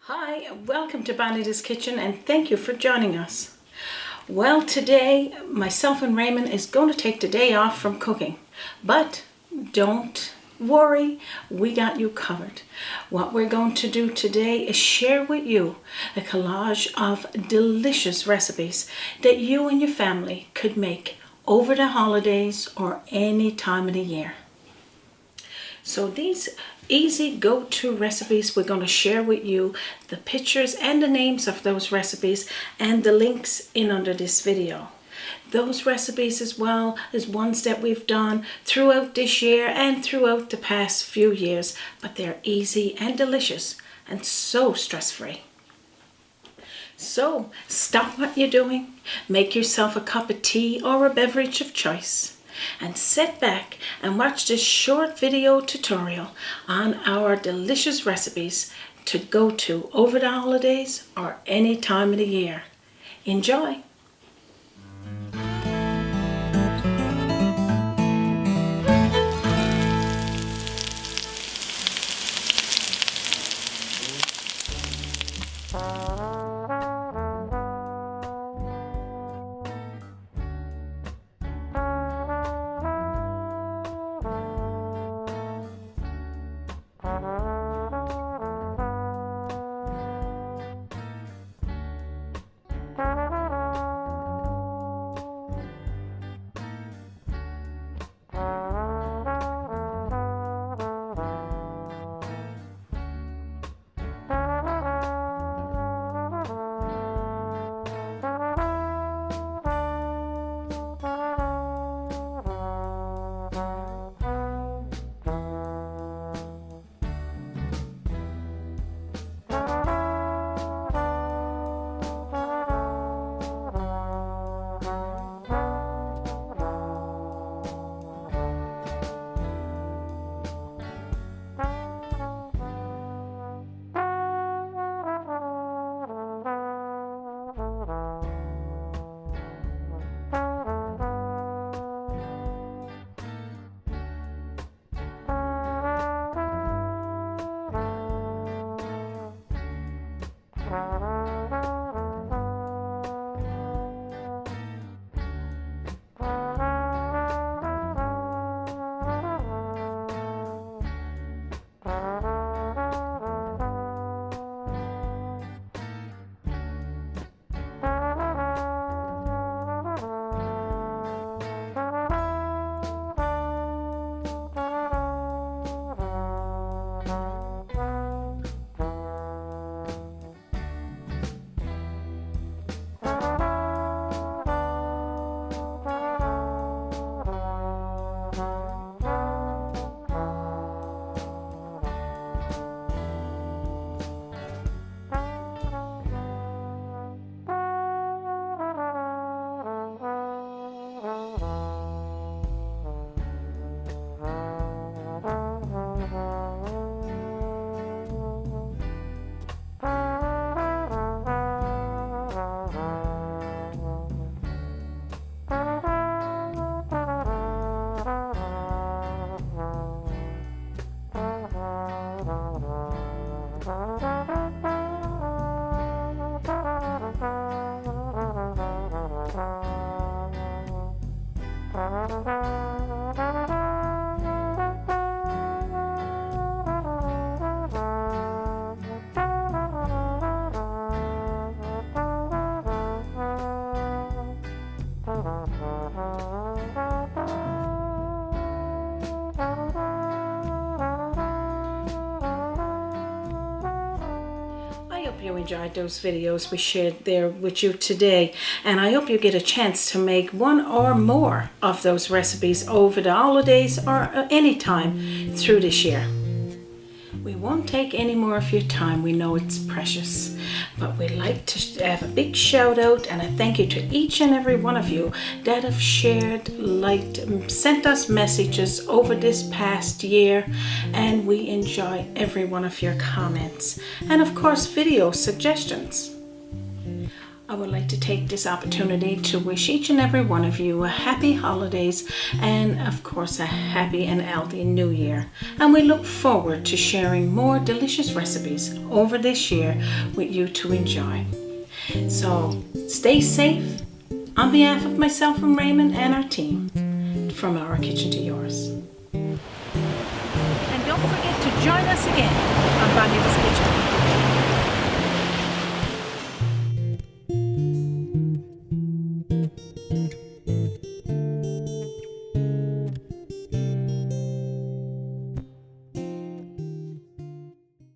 Hi, and welcome to Bonita's Kitchen, and thank you for joining us. Well, today myself and Raymond is going to take the day off from cooking, but don't worry, we got you covered. What we're going to do today is share with you a collage of delicious recipes that you and your family could make over the holidays or any time of the year. So these easy go-to recipes, we're going to share with you the pictures and the names of those recipes and the links in under this video. Those recipes as well as ones that we've done throughout this year and throughout the past few years, but they're easy and delicious and so stress-free. So stop what you're doing, make yourself a cup of tea or a beverage of choice, and sit back and watch this short video tutorial on our delicious recipes to go to over the holidays or any time of the year. Enjoy! You enjoyed those videos we shared there with you today, and I hope you get a chance to make one or more of those recipes over the holidays or any time through this year. We won't take any more of your time, we know it's precious, but we'd like to have a big shout out and a thank you to each and every one of you that have shared, liked, sent us messages over this past year, and we enjoy every one of your comments and of course video suggestions. I would like to take this opportunity to wish each and every one of you a happy holidays and of course a happy and healthy new year. And we look forward to sharing more delicious recipes over this year with you to enjoy. So stay safe on behalf of myself and Raymond and our team, from our kitchen to yours. And don't forget to join us again on Bonita's Kitchen.